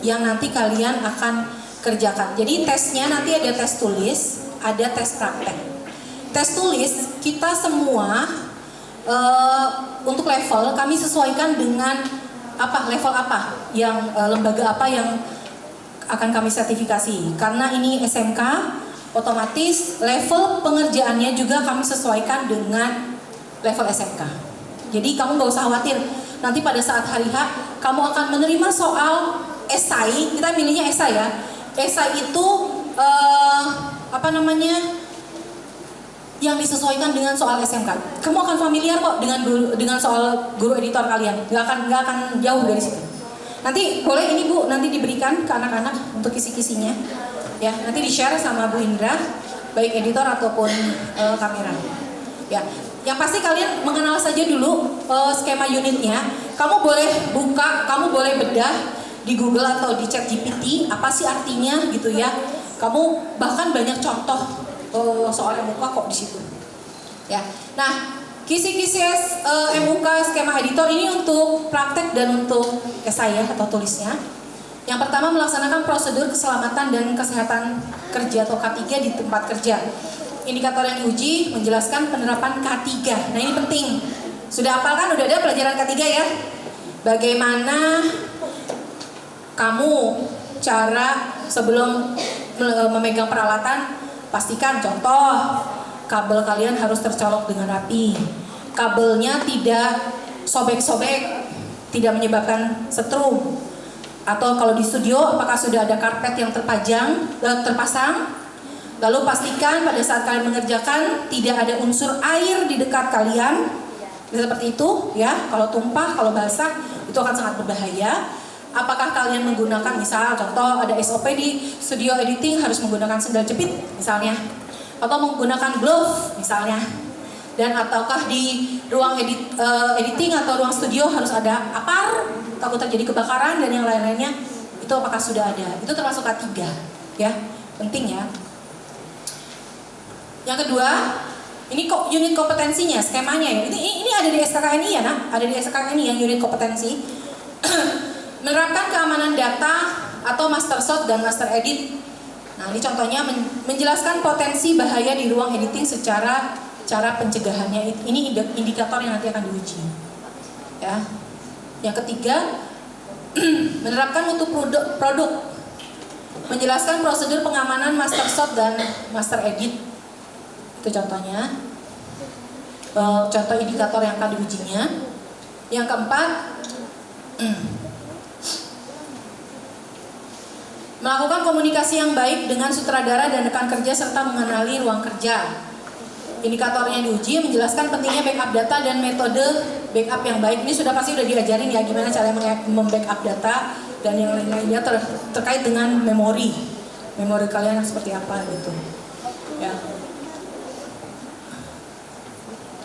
yang nanti kalian akan kerjakan. Jadi tesnya nanti ada tes tulis, ada tes praktek. Tes tulis kita semua untuk level kami sesuaikan dengan level apa yang lembaga apa yang akan kami sertifikasi. Karena ini SMK, otomatis level pengerjaannya juga kami sesuaikan dengan level SMK. Jadi kamu gak usah khawatir, nanti pada saat hari H kamu akan menerima soal esai. Kita milihnya esai ya. Esai itu yang disesuaikan dengan soal SMK. Kamu akan familiar kok dengan soal guru editor kalian. Gak akan jauh dari situ. Nanti boleh ini Bu, nanti diberikan ke anak-anak untuk kisi-kisinya. Ya, nanti di-share sama Bu Indra, baik editor ataupun kamera. Ya, yang pasti kalian mengenal saja dulu skema unitnya. Kamu boleh buka, kamu boleh bedah di Google atau di ChatGPT apa sih artinya gitu ya. Kamu bahkan banyak contoh soal MUK kok di situ. Ya. Nah, kisi-kisi MUK skema editor ini untuk praktek dan untuk esai ya, atau tulisnya. Yang pertama, melaksanakan prosedur keselamatan dan kesehatan kerja atau K3 di tempat kerja. Indikator yang diuji menjelaskan penerapan K3. Nah, ini penting. Sudah hafal kan? Udah ada pelajaran K3 ya? Bagaimana kamu cara sebelum memegang peralatan, pastikan contoh kabel kalian harus tercolok dengan rapi. Kabelnya tidak sobek-sobek, tidak menyebabkan setrum. Atau kalau di studio, apakah sudah ada karpet yang terpasang? Lalu pastikan pada saat kalian mengerjakan tidak ada unsur air di dekat kalian. Seperti itu ya, kalau tumpah, kalau basah itu akan sangat berbahaya. Apakah kalian menggunakan, misal contoh ada SOP di studio editing harus menggunakan sendal jepit misalnya, atau menggunakan glove misalnya, dan ataukah di ruang editing atau ruang studio harus ada APAR, takut terjadi kebakaran dan yang lain-lainnya, itu apakah sudah ada? Itu termasuk K3 ya, penting ya. Yang kedua, ini kok unit kompetensinya, skemanya ya. Ini ada di SKKNI ya, nah, ada di SKKNI yang unit kompetensi. Menerapkan keamanan data atau master shot dan master edit. Nah, ini contohnya menjelaskan potensi bahaya di ruang editing secara cara pencegahannya. Ini indikator yang nanti akan diuji. Ya. Yang ketiga, menerapkan mutu produk. Menjelaskan prosedur pengamanan master shot dan master edit. Itu contohnya. Contoh indikator yang akan diujinya. Yang keempat, melakukan komunikasi yang baik dengan sutradara dan rekan kerja serta mengenali ruang kerja. Indikator yang diuji menjelaskan pentingnya backup data dan metode backup yang baik. Ini sudah pasti udah diajarin ya gimana cara membackup data dan yang lain-lainnya terkait dengan memori kalian yang seperti apa gitu. Ya.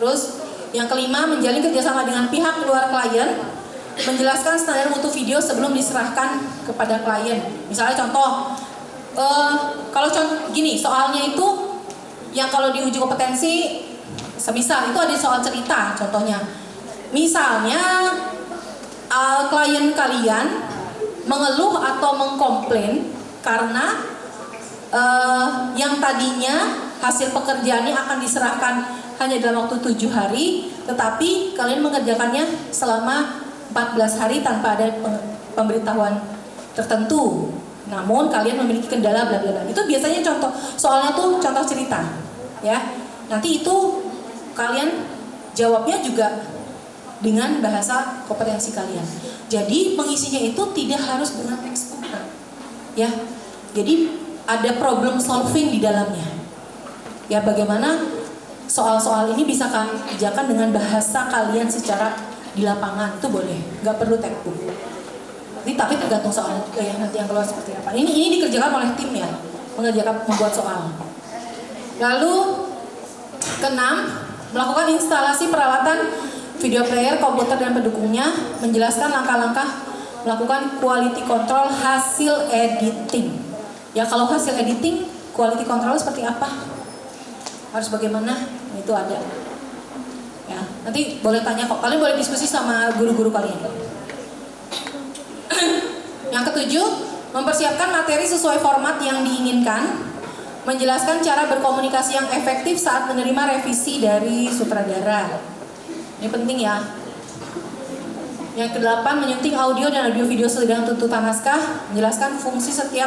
Terus yang kelima, menjalin kerjasama dengan pihak luar klien. Menjelaskan standar mutu video sebelum diserahkan kepada klien. Misalnya contoh, kalau gini, soalnya itu yang kalau diuji kompetensi, semisal itu ada soal cerita, contohnya. Misalnya klien kalian mengeluh atau mengkomplain karena yang tadinya hasil pekerjaannya akan diserahkan hanya dalam waktu 7 hari, tetapi kalian mengerjakannya selama 14 hari tanpa ada pemberitahuan tertentu. Namun kalian memiliki kendala bla bla bla. Itu biasanya contoh, soalnya tuh contoh cerita, ya. Nanti itu kalian jawabnya juga dengan bahasa kompetensi kalian. Jadi pengisinya itu tidak harus dengan teks, ya. Jadi ada problem solving di dalamnya. Ya, bagaimana soal-soal ini bisa kalian kerjakan dengan bahasa kalian secara di lapangan, itu boleh, nggak perlu textbook. Tapi tergantung soal juga ya, nanti yang keluar seperti apa. Ini dikerjakan oleh tim ya, membuat soal. Lalu keenam, melakukan instalasi peralatan video player, komputer dan pendukungnya, menjelaskan langkah-langkah melakukan quality control hasil editing. Ya, kalau hasil editing, quality control seperti apa? Harus bagaimana? Itu ada. Ya, nanti boleh tanya kok. Kalian boleh diskusi sama guru-guru kalian. Yang ketujuh, mempersiapkan materi sesuai format yang diinginkan, menjelaskan cara berkomunikasi yang efektif saat menerima revisi dari sutradara. Ini penting ya. Yang kedelapan, menyunting audio dan audio video sesuai dengan tuntutan naskah, menjelaskan fungsi setiap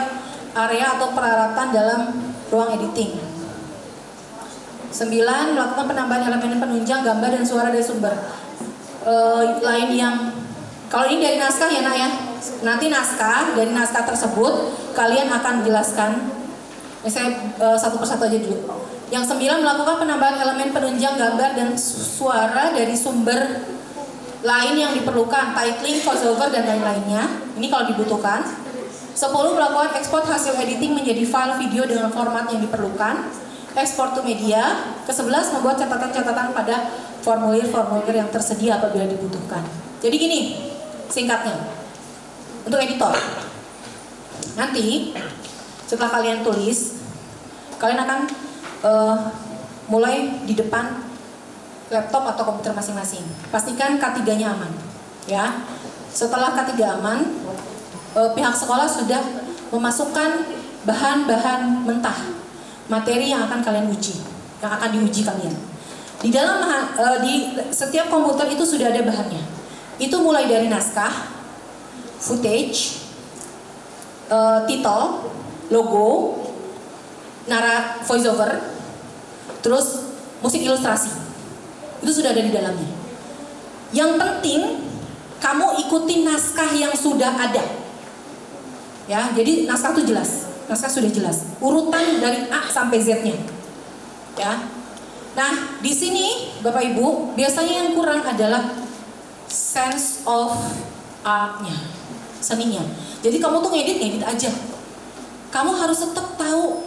area atau peralatan dalam ruang editing. 9, melakukan penambahan elemen penunjang gambar dan suara dari sumber lain yang, kalau ini dari naskah ya nak ya, nanti naskah, dari naskah tersebut kalian akan jelaskan. Saya satu persatu aja dulu. Yang 9, melakukan penambahan elemen penunjang gambar dan suara dari sumber lain yang diperlukan, titling, voiceover, dan lain-lainnya. Ini kalau dibutuhkan. 10, melakukan ekspor hasil editing menjadi file video dengan format yang diperlukan, ekspor to media. Ke-11, membuat catatan-catatan pada formulir-formulir yang tersedia apabila dibutuhkan. Jadi gini, singkatnya, untuk editor, nanti setelah kalian tulis, kalian akan mulai di depan laptop atau komputer masing-masing. Pastikan K3-nya aman, ya. Setelah K3 aman, pihak sekolah sudah memasukkan bahan-bahan mentah, materi yang akan kalian uji, yang akan diuji kalian. Di dalam di setiap komputer itu sudah ada bahannya. Itu mulai dari naskah, footage, title, logo, voiceover, terus musik ilustrasi. Itu sudah ada di dalamnya. Yang penting kamu ikuti naskah yang sudah ada. Ya, jadi naskah itu jelas. Naskah sudah jelas. Urutan dari A sampai Z-nya. Ya. Nah, di sini Bapak Ibu, biasanya yang kurang adalah sense of art-nya, seninya. Jadi kamu tuh ngedit aja. Kamu harus tetap tahu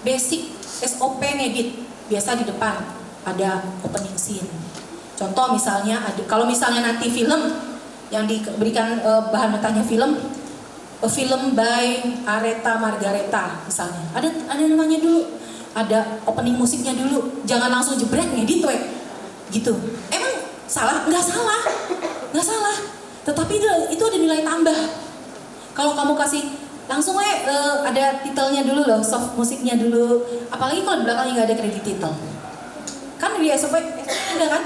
basic SOP ngedit. Biasa di depan ada opening scene. Contoh misalnya, kalau misalnya nanti film yang diberikan bahan mentahnya film by Aretha Margareta misalnya, ada namanya dulu, ada opening musiknya dulu. Jangan langsung jebret ngedit gitu. Emang salah? Nggak salah. Tetapi itu ada nilai tambah. Kalau kamu kasih langsung ada titelnya dulu loh, soft musiknya dulu. Apalagi kalau di belakangnya nggak ada kredit titel. Kan di SOP ada kan?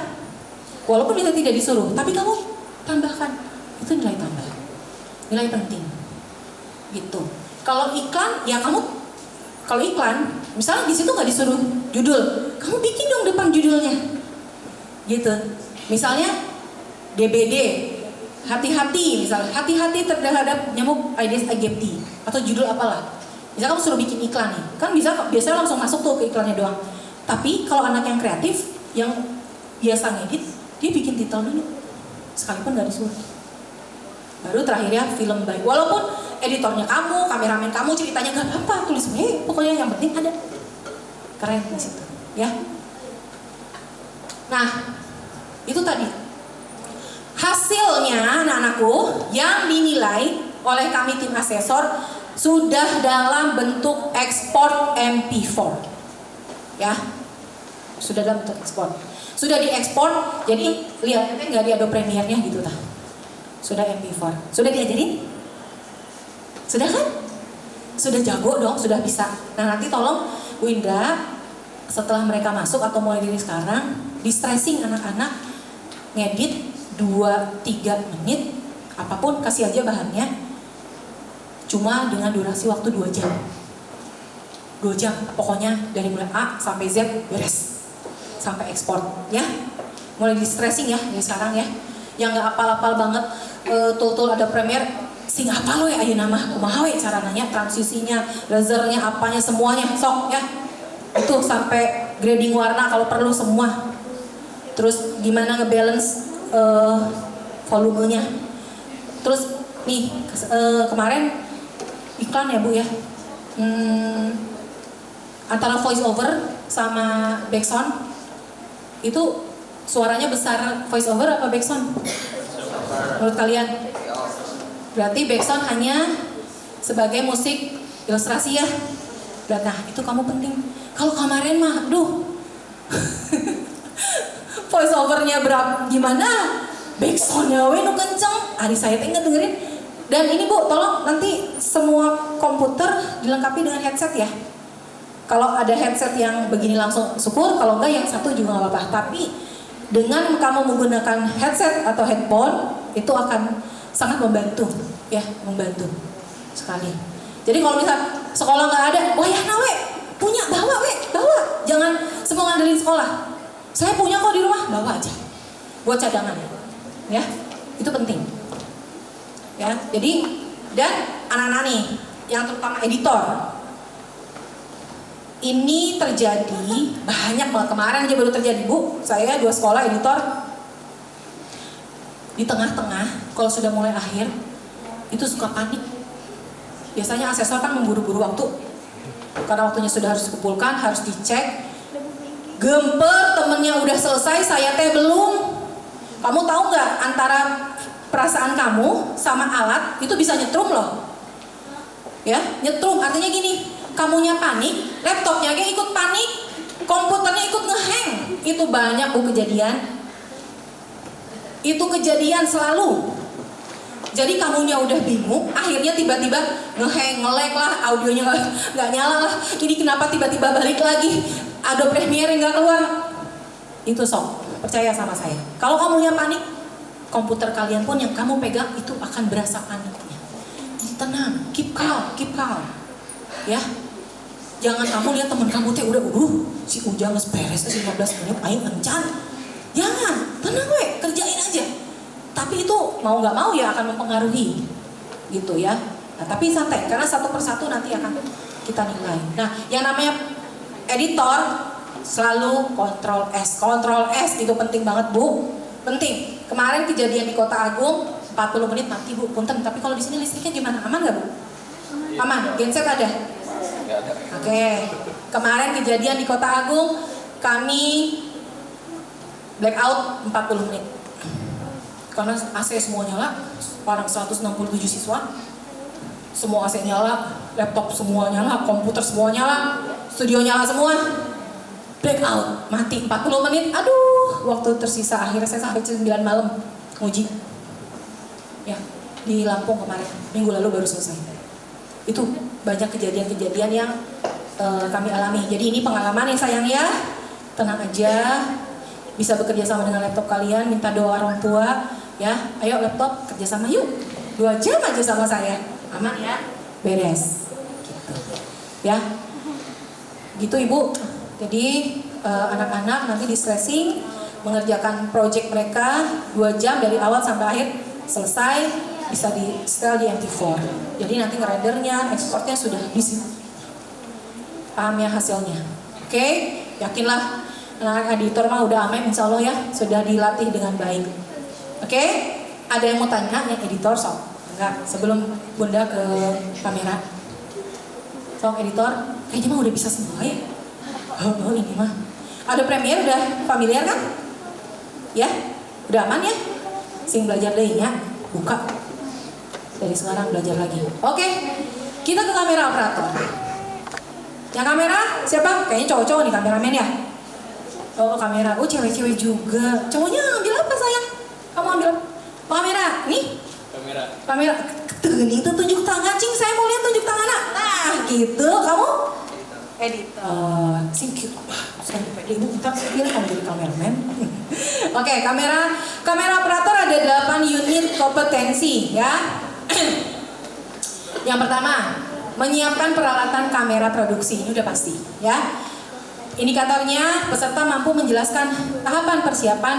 Walaupun kita tidak disuruh, tapi kamu tambahkan. Itu nilai tambah. Nilai penting. Gitu. Kalau iklan, ya kamu kalau iklan, misalnya di situ nggak disuruh judul, kamu bikin dong depan judulnya. Gitu. Misalnya DBD, hati-hati misalnya, hati-hati terhadap nyamuk Aedes aegypti atau judul apalah. Misalnya kamu suruh bikin iklan nih, kan biasanya langsung masuk tuh ke iklannya doang. Tapi kalau anak yang kreatif, yang biasa ngedit, dia bikin titel dulu, sekalipun gak disuruh. Baru terakhirnya film baik. Walaupun editornya kamu, kameramen kamu, ceritanya gak apa-apa, tulis pokoknya yang penting ada. Keren di situ, ya. Nah, itu tadi. Hasilnya anak-anakku yang dinilai oleh kami tim asesor sudah dalam bentuk ekspor MP4. Ya, sudah dalam bentuk ekspor, sudah diekspor. Jadi lihatnya nggak di Adobe Premiere-nya gitu lah. Sudah MP4, sudah diajarin, sudah kan? Sudah jago dong, sudah bisa. Nah nanti tolong Bu Indra, setelah mereka masuk atau mulai dari sekarang, di stressing anak-anak ngedit 2-3 menit, apapun kasih aja bahannya, cuma dengan durasi waktu 2 jam. 2 jam, pokoknya dari mulai A sampai Z beres, sampai ekspor ya. Mulai di stressing ya dari sekarang ya. Yang nggak apal-apal banget tool ada Premiere, sing apa lo ya ayo nama kumaha we cara nanya, transisinya, lasernya, apanya semuanya sok ya. Itu sampai grading warna kalau perlu semua. Terus gimana ngebalance volumenya. Terus nih kemarin iklan ya Bu ya. Antara voice over sama backsound itu suaranya besar voice over apa backsound? Menurut kalian? Berarti backsound hanya sebagai musik ilustrasi ya. Nah itu kamu penting. Kalau kemarin mah, voice overnya berapa gimana? Backsoundnya nu kenceng. Adik saya teh dengerin Dan ini Bu, tolong nanti semua komputer dilengkapi dengan headset ya. Kalau ada headset yang begini langsung syukur, kalau enggak yang satu juga nggak apa-apa. Tapi dengan kamu menggunakan headset atau headphone itu akan sangat membantu, ya, membantu sekali. Jadi kalau misal sekolah nggak ada, wah ya nawe punya bawa jangan semua ngandelin sekolah. Saya punya kok di rumah, bawa aja buat cadangan, ya itu penting, ya. Jadi dan anak-anak nih yang terutama editor ini terjadi banyak banget. Kemarin aja baru terjadi Bu, saya 2 sekolah editor di tengah-tengah kalau sudah mulai akhir itu suka panik. Biasanya asesor kan memburu-buru waktu karena waktunya sudah harus dikumpulkan, harus dicek. Gemper temennya udah selesai, saya teh belum. Kamu tahu nggak antara perasaan kamu sama alat itu bisa nyetrum loh. Ya, nyetrum artinya gini, kamunya panik, laptopnya aja ikut panik, komputernya ikut ngehang. Itu banyak Bu kejadian. Itu kejadian selalu. Jadi kamunya udah bingung, akhirnya tiba-tiba ngehang, nge-lag lah, audionya nggak nyala lah. Ini kenapa tiba-tiba balik lagi? Adobe Premiere nggak keluar. Itu sok, percaya sama saya. Kalau kamunya panik, komputer kalian pun yang kamu pegang itu akan berasa paniknya. Jadi tenang, keep calm, ya. Jangan kamu lihat teman kamu teh udah si Ujang beres 15 menit, aing encan. Jangan, tenang we, kerjain aja. Tapi itu mau nggak mau ya akan mempengaruhi, gitu ya. Nah, tapi santai, karena satu persatu nanti akan kita nilai. Nah, yang namanya editor selalu kontrol S itu penting banget Bu, penting. Kemarin kejadian di Kota Agung 40 menit mati Bu, punten. Tapi kalau di sini listriknya gimana? Aman nggak Bu? Aman. Genset ada? Nggak ada. Oke. Kemarin kejadian di Kota Agung kami blackout 40 menit. Karena AC semua nyala, orang 167 siswa, semua AC nyala, laptop semua nyala, komputer semua nyala, studio nyala semua, blackout, mati 40 menit, aduh, waktu tersisa akhirnya saya sampai 9 malam nguji, ya di Lampung kemarin, minggu lalu baru selesai. Itu banyak kejadian-kejadian yang kami alami. Jadi ini pengalaman yang sayang ya, tenang aja, bisa bekerja sama dengan laptop kalian, minta doa orang tua. Ya, ayo laptop kerjasama yuk, 2 jam aja sama saya, aman ya, beres, gitu. Ya, gitu Ibu. Jadi anak-anak nanti di stressing mengerjakan project mereka 2 jam dari awal sampai akhir selesai, bisa di setel di MP4. Jadi nanti ngerendernya, ekspornya sudah di sini. Paham ya hasilnya? Oke, yakinlah anak editor mah udah aman, insya Allah ya, sudah dilatih dengan baik. Oke, ada yang mau tanya yang editor sok? Enggak, sebelum Bunda ke kamera. Sok editor, kayaknya mah udah bisa semua ya. Oh ini mah. Ada Premiere udah familiar kan? Ya, udah aman ya? Sing belajar deh ya, buka. Dari sekarang belajar lagi. Oke, kita ke kamera operator. Yang kamera siapa? Kayaknya cowok-cowok nih kameramen ya. Oh kamera, oh cewek-cewek juga. Cowoknya ambil apa sayang? Kamu ambil kamera, nih. Kamera, gini tuh tunjuk tangan, cing. Saya mau lihat tunjuk tangan. Nah, gitu. Kamu? Editor. Sing cute. Saya pede ibu, kita pilih kamu jadi kameramen. Oke, kamera operator ada 8 unit kompetensi, ya. Yang pertama, menyiapkan peralatan kamera produksi. Ini udah pasti, ya. Indikatornya, peserta mampu menjelaskan tahapan persiapan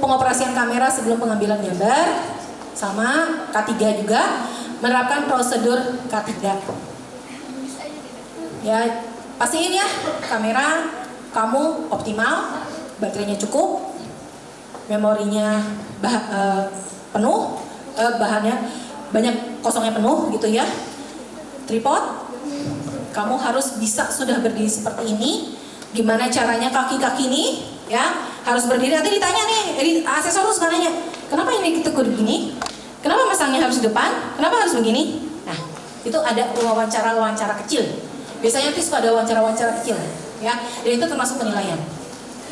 pengoperasian kamera sebelum pengambilan gambar, sama K3 juga menerapkan prosedur K3. Ya, pastiin ya kamera kamu optimal, baterainya cukup, memorinya penuh, bahannya banyak kosongnya penuh gitu ya. Tripod, kamu harus bisa sudah berdiri seperti ini. Gimana caranya kaki-kaki nih? Ya, harus berdiri. Nanti ditanya nih, asesor lu suka nanya, kenapa ini kita kudu begini? Kenapa masangnya harus di depan? Kenapa harus begini? Nah, itu ada wawancara kecil. Biasanya tuh suka ada wawancara kecil, ya. Dan itu termasuk penilaian,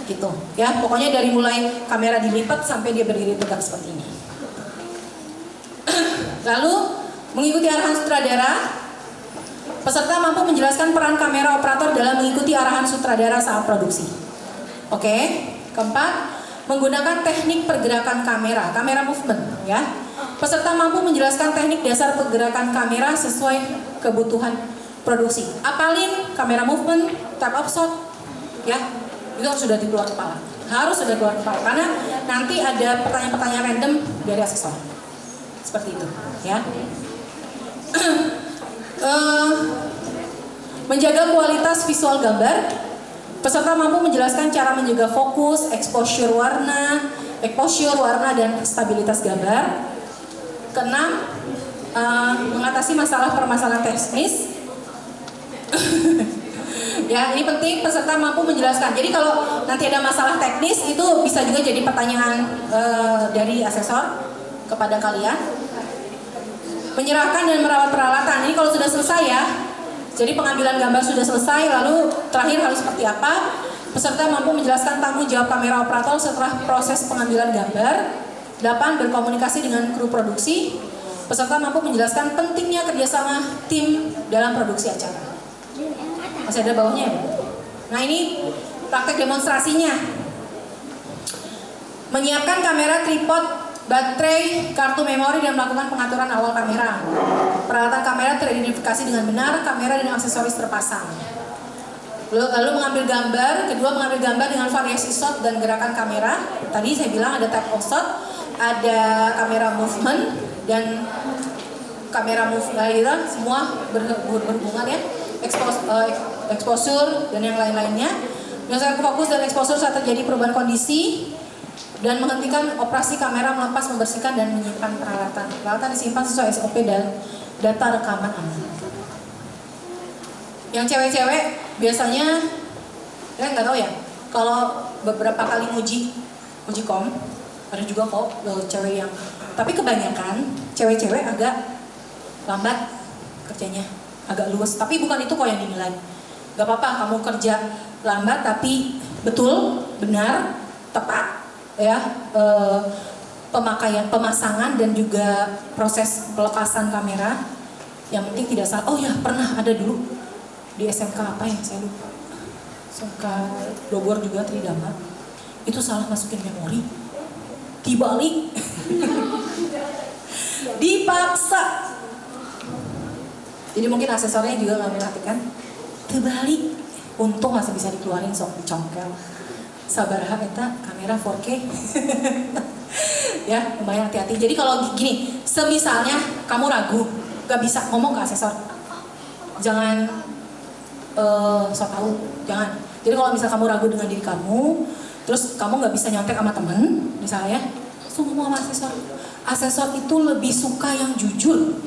gitu. Ya, pokoknya dari mulai kamera dilipat sampai dia berdiri tegak seperti ini. Lalu Mengikuti arahan sutradara. Peserta mampu menjelaskan peran kamera operator dalam mengikuti arahan sutradara saat produksi. Oke. Keempat, menggunakan teknik pergerakan kamera, kamera movement, ya. Peserta mampu menjelaskan teknik dasar pergerakan kamera sesuai kebutuhan produksi. Apalin kamera movement, type of shot, ya. Itu sudah di luar kepala. Harus sudah keluar kepala karena nanti ada pertanyaan-pertanyaan random dari asesor. Seperti itu, ya. Menjaga kualitas visual gambar. Peserta mampu menjelaskan cara menjaga fokus, exposure warna, dan stabilitas gambar. Keenam, mengatasi permasalahan teknis. Ya, ini penting, peserta mampu menjelaskan. Jadi kalau nanti ada masalah teknis itu bisa juga jadi pertanyaan dari asesor kepada kalian. Menyerahkan dan merawat peralatan. Ini kalau sudah selesai ya. Jadi pengambilan gambar sudah selesai, lalu terakhir harus seperti apa? Peserta mampu menjelaskan tanggung jawab kamera operator setelah proses pengambilan gambar. 8. Berkomunikasi dengan kru produksi. Peserta mampu menjelaskan pentingnya kerjasama tim dalam produksi acara. Masih ada bawahnya ya? Nah ini praktek demonstrasinya. Menyiapkan kamera, tripod, baterai, kartu memori, dan melakukan pengaturan awal kamera. Peralatan kamera teridentifikasi dengan benar, kamera dan aksesoris terpasang. Lalu mengambil gambar, kedua mengambil gambar dengan variasi shot dan gerakan kamera. Tadi saya bilang ada type of shot, ada kamera movement, dan kamera movement, semua berhubungan ya. Exposure dan yang lain-lainnya. Berdasarkan fokus dan exposure saat terjadi perubahan kondisi. Dan menghentikan operasi kamera, melepas, membersihkan, dan menyimpan peralatan. Peralatan disimpan sesuai SOP dan data rekaman aman. Yang cewek-cewek biasanya, saya nggak tahu ya. Kalau beberapa kali uji kom, ada juga kok cewek yang. Tapi kebanyakan cewek-cewek agak lambat kerjanya, agak luwes. Tapi bukan itu kok yang dinilai. Gak apa-apa kamu kerja lambat, tapi betul, benar, tepat. Ya, pemakaian, pemasangan, dan juga proses pelepasan kamera. Yang penting tidak salah. Oh ya, pernah ada dulu di SMK apa ya, saya lupa. SMK Bogor juga Tridharma. Itu salah masukin memori, dibalik, dipaksa. Jadi mungkin asesornya juga nggak memperhatikan, terbalik. Untung masih bisa dikeluarin, sok dicongkel. Sabar eta kamera 4K. Ya, lumayan hati-hati. Jadi kalau gini, semisalnya kamu ragu, gak bisa ngomong ke asesor. Jangan sok tahu, jangan. Jadi kalau misal kamu ragu dengan diri kamu, terus kamu gak bisa nyontek sama temen, misalnya, langsung ngomong sama asesor. Asesor itu lebih suka yang jujur,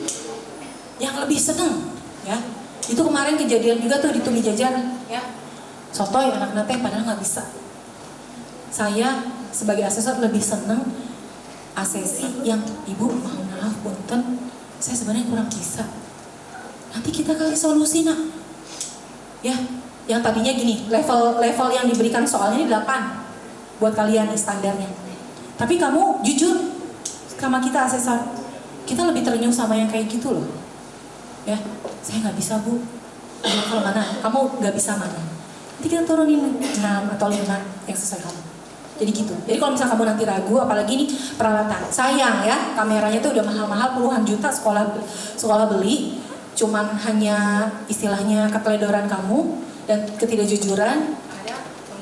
yang lebih seneng, ya. Itu kemarin kejadian juga tuh di Tumi Jajar, ya. Sotoy anak-anak teh padahal nggak bisa. Saya sebagai asesor lebih seneng asesi yang ibu mohon maaf punten, saya sebenarnya kurang bisa. Nanti kita kasih solusi nak. Ya, yang tadinya gini, level yang diberikan soalnya ini 8 buat kalian nih standarnya. Tapi kamu jujur sama kita asesor, kita lebih terenyuh sama yang kayak gitu loh. Ya, saya nggak bisa bu. Level mana? Kamu nggak bisa mana? Nanti kita turunin 6 atau 5 yang sesuai kamu. Jadi gitu. Jadi kalau misalnya kamu nanti ragu, apalagi nih peralatan, sayang ya, kameranya tuh udah mahal-mahal puluhan juta sekolah beli, cuman hanya istilahnya keteledoran kamu dan ketidakjujuran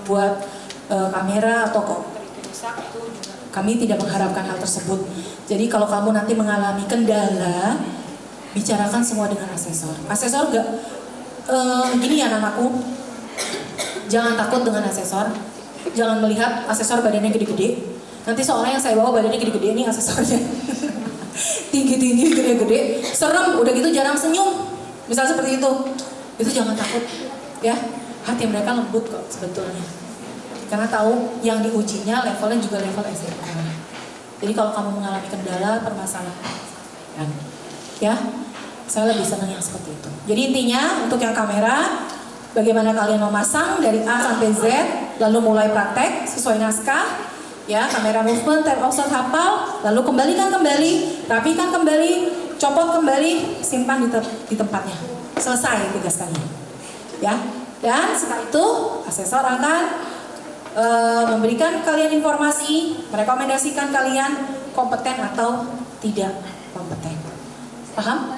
buat kamera atau komputer itu rusak, itu juga kami tidak mengharapkan hal tersebut. Jadi kalau kamu nanti mengalami kendala, bicarakan semua dengan asesor. Asesor gak gini ya anakku, jangan takut dengan asesor. Jangan melihat asesor badannya gede-gede. Nanti soalnya yang saya bawa badannya gede-gede nih asesornya. Tinggi-tinggi, gede-gede. Serem, udah gitu jarang senyum. Misalnya seperti itu. Itu jangan takut. Ya, hati mereka lembut kok sebetulnya. Karena tahu yang diujinya levelnya juga level SMK. Jadi kalau kamu mengalami kendala, permasalahan, ya, saya lebih senang yang seperti itu. Jadi intinya untuk yang kamera, bagaimana kalian memasang dari A sampai Z, lalu mulai praktek sesuai naskah, ya, kamera movement, type of shot hafal, lalu kembalikan kembali, rapikan kembali, copot kembali, simpan di tempatnya. Selesai tugas kalian. Ya. Dan setelah itu asesor akan memberikan kalian informasi, merekomendasikan kalian kompeten atau tidak kompeten. Paham?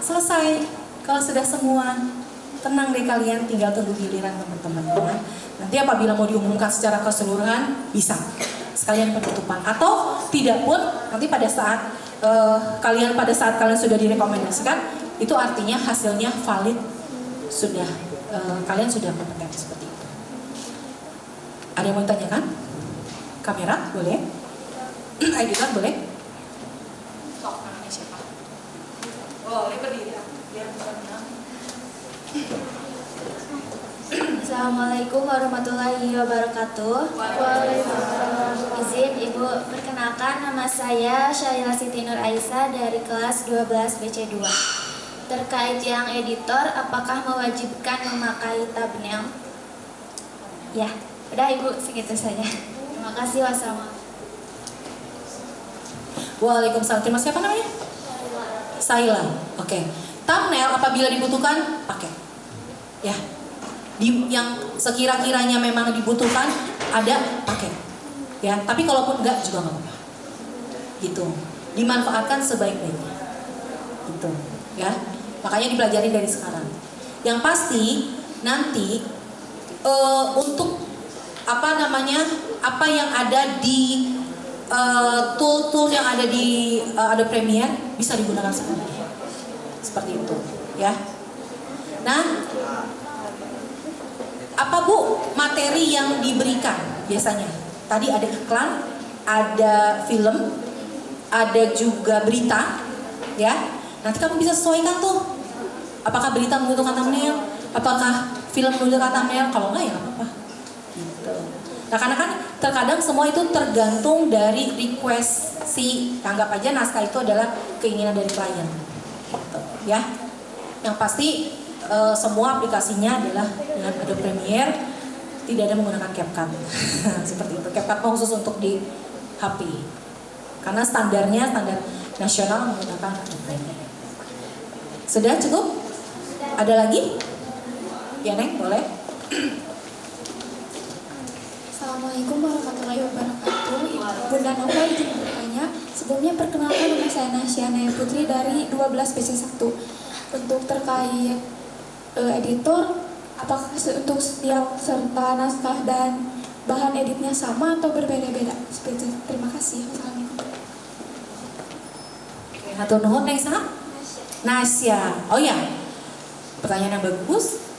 Selesai. Kalau sudah semua, tenang deh kalian, tinggal tunggu giliran teman-teman. Nanti apabila mau diumumkan secara keseluruhan, bisa sekalian penutupan. Atau tidak pun, nanti pada saat kalian sudah direkomendasikan, itu artinya hasilnya valid, sudah kalian sudah kompeten seperti itu. Ada yang mau ditanyakan? Kamera boleh? Editor boleh? Tok, namanya siapa? Boleh berdiri ya. Biar bisa. Assalamualaikum warahmatullahi wabarakatuh. Waalaikumsalam. Izin Ibu, perkenalkan nama saya Syaila Siti Nur Aisyah dari kelas 12 BC2. Terkait yang editor, apakah mewajibkan memakai thumbnail? Ya, udah Ibu, segitu saja. Terima kasih. Wassalamualaikum. Waalaikumsalam. Terima siapa namanya? Saila. Oke. Thumbnail apabila dibutuhkan pakai. Ya. Yang sekira-kiranya memang dibutuhkan ada pakai. Ya, tapi kalaupun enggak juga enggak apa-apa. Gitu. Dimanfaatkan sebaik-baiknya. Gitu, ya. Makanya dipelajari dari sekarang. Yang pasti nanti untuk apa yang ada di tool-tool yang ada di Adobe Premiere bisa digunakan semuanya. Seperti itu, ya. Nah, apa Bu materi yang diberikan biasanya? Tadi ada iklan, ada film, ada juga berita, ya. Nanti kamu bisa sesuaikan tuh. Apakah berita membutuhkan thumbnail? Apakah film membutuhkan thumbnail? Kalau enggak ya nggak apa-apa. Gitu. Nah, karena kan terkadang semua itu tergantung dari request si, anggap aja naskah itu adalah keinginan dari klien. Gitu, ya. Yang pasti semua aplikasinya adalah dengan Adobe Premiere, tidak ada menggunakan CapCut. Seperti itu. CapCut khusus untuk di HP. Karena standarnya standar nasional menggunakan Adobe Premiere. Sudah cukup? Ada lagi? Ya Neng, boleh? Assalamualaikum warahmatullahi wabarakatuh. Bunda Nova izin bertanya. Sebelumnya perkenalkan nama saya Nasya Naya Putri dari 12 BC1. Untuk terkait editor, apakah untuk setiap serta naskah dan bahan editnya sama atau berbeda-beda? Seperti itu. Terima kasih. Assalamualaikum. Hatur nuhun Neng saha? Nasya. Oh ya. Pertanyaan yang bagus.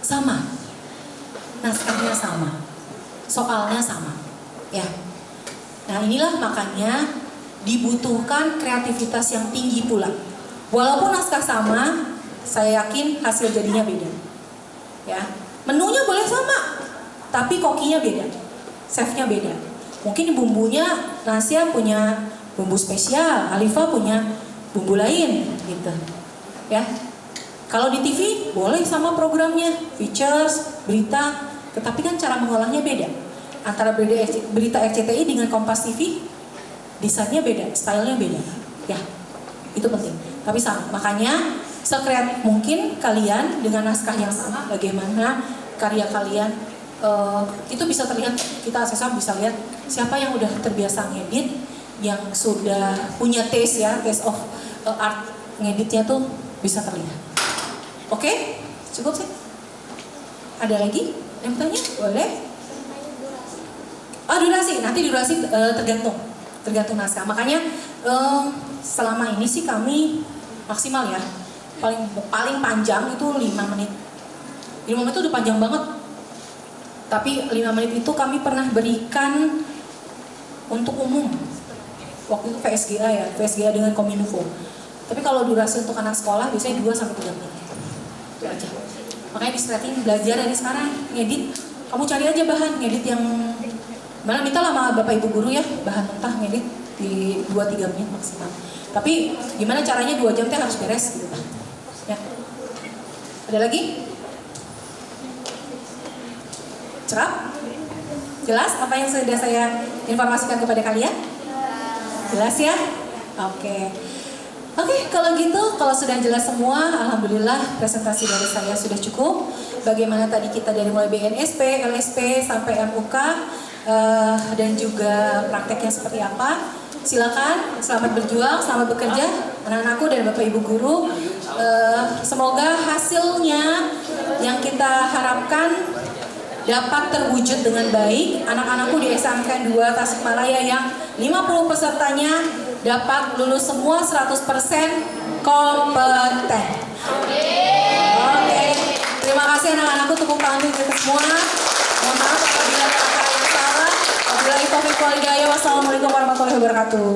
Sama. Naskahnya sama. Soalnya sama. Ya. Nah, inilah makanya dibutuhkan kreativitas yang tinggi pula. Walaupun naskah sama, saya yakin hasil jadinya beda. Ya. Menunya boleh sama, tapi kokinya beda. Chefnya beda. Mungkin bumbunya Nasya punya bumbu spesial, Alifa punya bumbu lain gitu. Ya. Kalau di TV boleh sama programnya, features, berita, tetapi kan cara mengolahnya beda. Antara berita RCTI dengan Kompas TV, desainnya beda, stylenya beda. Ya, itu penting. Tapi sama, makanya sekreatif mungkin kalian dengan naskah yang sama, bagaimana karya kalian itu bisa terlihat. Kita asesor bisa lihat siapa yang udah terbiasa ngedit, yang sudah punya taste ya, taste of art ngeditnya tuh bisa terlihat. Oke, cukup sih. Ada lagi yang tanya? Boleh? Durasi. Nanti durasi tergantung naskah. Makanya selama ini sih kami maksimal ya. Paling panjang itu 5 menit. 5 menit itu udah panjang banget. Tapi 5 menit itu kami pernah berikan untuk umum. Waktu itu VSGA ya, VSGA dengan Kominfo. Tapi kalau durasi untuk anak sekolah biasanya 2-3 menit. Itu aja. Makanya di setting belajar dari sekarang ngedit. Kamu cari aja bahan ngedit yang mana, minta lah sama bapak ibu guru ya, bahan mentah ngedit di 2-3 menit maksimal. Tapi gimana caranya 2 jam teh harus beres gitu. Ya. Ada lagi? Cerap? Jelas apa yang sudah saya informasikan kepada kalian? Jelas ya? Oke. Oke, kalau gitu, kalau sudah jelas semua, alhamdulillah presentasi dari saya sudah cukup. Bagaimana tadi kita dari mulai BNSP, LSP, sampai MUK, dan juga prakteknya seperti apa. Silakan, selamat berjuang, selamat bekerja, anak-anakku dan Bapak Ibu Guru. Semoga hasilnya yang kita harapkan dapat terwujud dengan baik. Anak-anakku di SMK 2 Tasikmalaya yang 50 pesertanya dapat lulus semua 100% kompeten. Oke, terima kasih anak-anakku, tepuk tangan untuk kita semua. Mohon maaf apabila kata yang salah. Wabillahi taufiq wal hidayah. Wassalamualaikum warahmatullahi wabarakatuh.